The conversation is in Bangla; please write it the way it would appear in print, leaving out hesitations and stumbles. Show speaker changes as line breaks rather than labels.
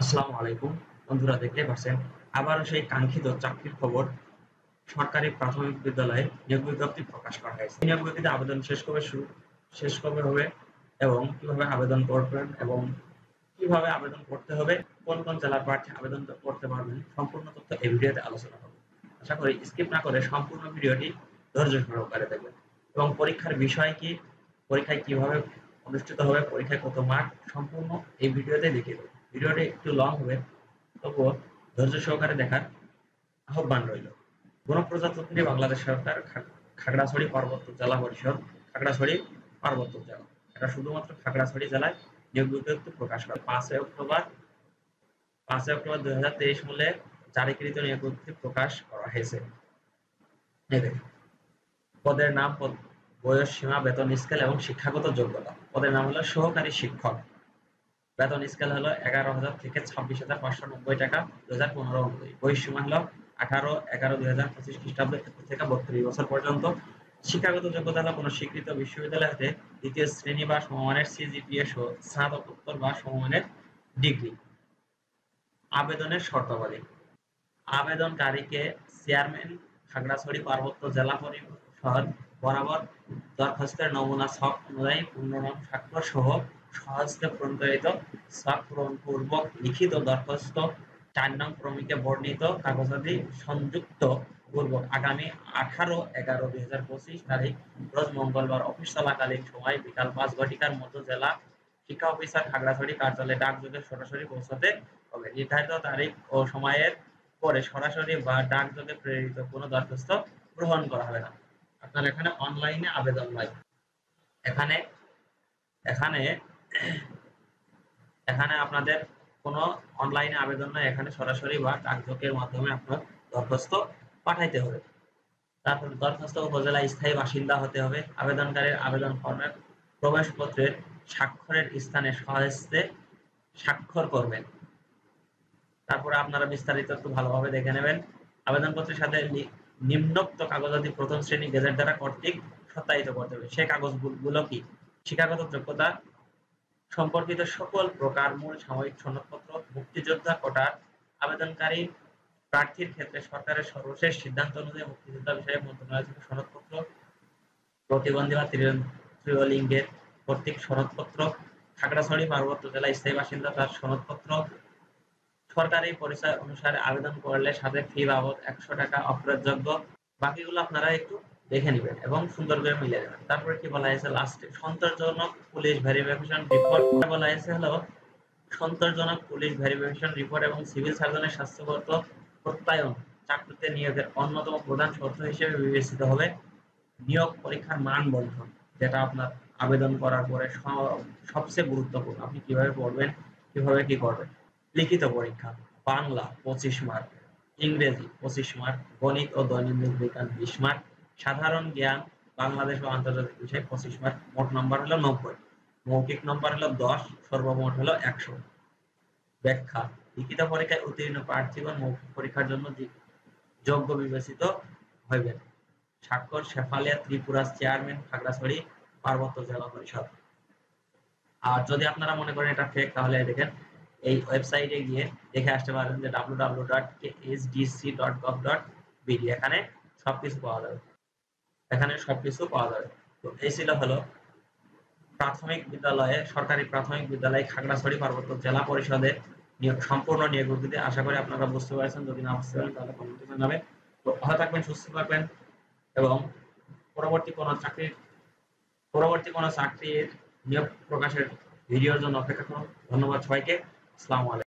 আসসালামু আলাইকুম। বন্ধুরা, দেখতেই পাচ্ছেন আবারও সেই কাঙ্ক্ষিত চাকরির খবর। সরকারি প্রাথমিক বিদ্যালয়ে নিয়োগ বিজ্ঞপ্তি প্রকাশ করা হয়েছে। নিয়োগ বিজ্ঞপ্তিতে আবেদন শেষ কবে হবে এবং কিভাবে আবেদন করবেন এবং কিভাবে আবেদন করতে হবে, কোন কোন জেলার প্রার্থী আবেদন করতে পারবেন, সম্পূর্ণ তথ্য এই ভিডিওতে আলোচনা করব। আশা করি স্কিপ না করে সম্পূর্ণ ভিডিওটি ধৈর্য সহকারে দেখবেন এবং পরীক্ষার বিষয় কি, পরীক্ষায় কিভাবে অনুষ্ঠিত হবে, পরীক্ষায় কত মার্ক, সম্পূর্ণ এই ভিডিওতে দেখিয়ে দেবো। ভিডিওটি একটু লং হবে, তবুও ধৈর্য সহকারে দেখার আহ্বান রইল। গণপ্রজাতন্ত্রী বাংলাদেশ সরকার খাগড়াছড়ি পার্বত্য জেলা পরিষদ, খাগড়াছড়ি পার্বত্য জেলা, এটা শুধুমাত্র খাগড়াছড়ি জেলায় নিয়োগ বিজ্ঞপ্তি প্রকাশ করে 5 অক্টোবর 2023 মূল্যে জারিকৃত নিয়োগ বিজ্ঞপ্তি প্রকাশ করা হয়েছে। পদের নাম, বয়স সীমা, বেতন স্কেল এবং শিক্ষাগত যোগ্যতা। পদের নাম হলো সহকারী শিক্ষক। বেতন স্কেল হলো 11,000 থেকে 26,590 টাকা 2015 অনুযায়ী। বয়স সীমা হলো 18/11/2025 খ্রিস্টাব্দ থেকে 32 বছর পর্যন্ত। শিক্ষাগত যোগ্যতা হলো কোনো স্বীকৃত বিশ্ববিদ্যালয় হতে দ্বিতীয় শ্রেণী বা সমমানের সিজিপিএ সহ স্নাতকোত্তর বা সমমানের ডিগ্রি। আবেদনের শর্তাবলী। আবেদনকারীকে চেয়ারম্যান, খাগড়াছড়ি পার্বত্য জেলা পরিষদ বরাবর দরখাস্তের নমুনা ছক অনুযায়ী পূর্ণনাম স্বাক্ষর সহ স্বহস্তে প্রণীত ছক পূরণপূর্বক লিখিত দরখাস্ত 4 নং ক্রমিকে বর্ণিত কাগজাদি সংযুক্ত পূর্বক আগামী 18/11/2025 তারিখ রোজ মঙ্গলবার অফিস চলাকালীন সময় বিকাল 5 ঘটিকার মধ্যে জেলা শিক্ষা অফিসার খাগড়াছড়ি কার্যালয়ে ডাকযোগে সরাসরি পৌঁছাতে হবে। নির্ধারিত তারিখ ও সময়ের পরে সরাসরি বা ডাকযোগে প্রেরিত কোনো দরখাস্ত গ্রহণ করা হবে না। আপনার এখানে অনলাইনে আবেদন নয়, এখানে এখানে এখানে আপনাদের কোনো অনলাইনে আবেদন নয়, এখানে সরাসরি বা ডাকযোগের মাধ্যমে আপনার দরখাস্ত পাঠাইতে হবে। তারপর দরখাস্ত উপজেলায় স্থায়ী বাসিন্দা হতে হবে। আবেদনকারীর আবেদন ফর্মের প্রবেশপত্রের স্বাক্ষরের স্থানে স্বহস্তে স্বাক্ষর করবেন। তারপরে আপনারা বিস্তারিত একটু ভালোভাবে দেখে নেবেন। আবেদনপত্রের সাথে নিম্নোক্ত কাগজাদি প্রথম শ্রেণী গেজেট দ্বারা কর্তৃক সত্যায়িত করতে হবে। সেই কাগজগুলো কি? শিক্ষাগত যোগ্যতা সম্পর্কিত সকল প্রকার মূল সাময়িক সনদপত্র, মুক্তিযোদ্ধা কোটার আবেদনকারী প্রার্থীর ক্ষেত্রে সরকারের সর্বশেষ সিদ্ধান্ত অনুযায়ী মুক্তিযোদ্ধা বিষয়ক মন্ত্রণালয় থেকে সনদপত্র, প্রতিবন্ধী বা তৃতীয় লিঙ্গের কর্তৃক সনদপত্র, খাগড়াছড়ি পার্বত্য জেলায় স্থায়ী বাসিন্দা তার সনদপত্র, সরকারি পরিচয় অনুসারে আবেদন করলে সাথে ফি বাবদ 100 টাকা অফেরতযোগ্য। বাকিগুলো আপনারা একটু দেখে নেবেন এবং সুন্দর করে মিলিয়ে নেবেন। তারপরে কি বলা হয়েছে লাস্টে? সন্তোষজনক পুলিশ ভেরিফিকেশন রিপোর্ট বলা হয়েছে হলো সন্তোষজনক পুলিশ ভেরিফিকেশন রিপোর্ট এবং সিভিল সার্জনের স্বাস্থ্যগত প্রত্যয়ন চাকরিতে নিয়োগের অন্যতম প্রধান শর্ত হিসেবে বিবেচিত হবে। নিয়োগ পরীক্ষার মান বন্টন, যেটা আপনার আবেদন করার পরে সবচেয়ে গুরুত্বপূর্ণ। আপনি কিভাবে পড়বেন, কিভাবে কি করবেন। লিখিত পরীক্ষা: বাংলা 25 মার্ক, ইংরেজি 25 মার্ক, গণিত ও দৈনন্দিন বিজ্ঞান 20 মার্ক, সাধারণ জ্ঞান, বাংলাদেশ ও আন্তর্জাতিক বিষয় 25 মার্ক। মোট নম্বর হলো 90, মৌখিক নম্বর হলো 10, সর্বমোট হলো 100। ব্যাখ্যা: লিখিত পরীক্ষায় উত্তীর্ণ প্রার্থীগণ মৌখিক পরীক্ষার জন্য যোগ্য বিবেচিত হইবেন। স্বাক্ষর: শেফালিয়া ত্রিপুরা চেয়ারম্যান, খাগড়াছড়ি পার্বত্য জেলা পরিষদ। আর যদি আপনারা মনে করেন এটা ফেক, তাহলে দেখেন এই ওয়েবসাইটে গিয়ে দেখে আসতে পারেন যে www.ksdc.gov.bd, এখানে সবকিছু পাওয়া যাবে, তো এই ছিল হলো সরকারি প্রাথমিক বিদ্যালয় খাগড়াছড়ি পার্বত্য জেলা পরিষদে সম্পূর্ণ নিয়োগ বিজ্ঞপ্তি। আশা করি আপনারা বুঝতে পারছেন। যদি না বুঝতে পারেন তাহলে কমেন্টে জানাবেন। তো ভালো থাকবেন, সুস্থ থাকবেন এবং পরবর্তী কোনো চাকরির নিয়োগ প্রকাশের ভিডিওর জন্য অপেক্ষা করুন। ধন্যবাদ সবাইকে। আসসালামু আলাইকুম।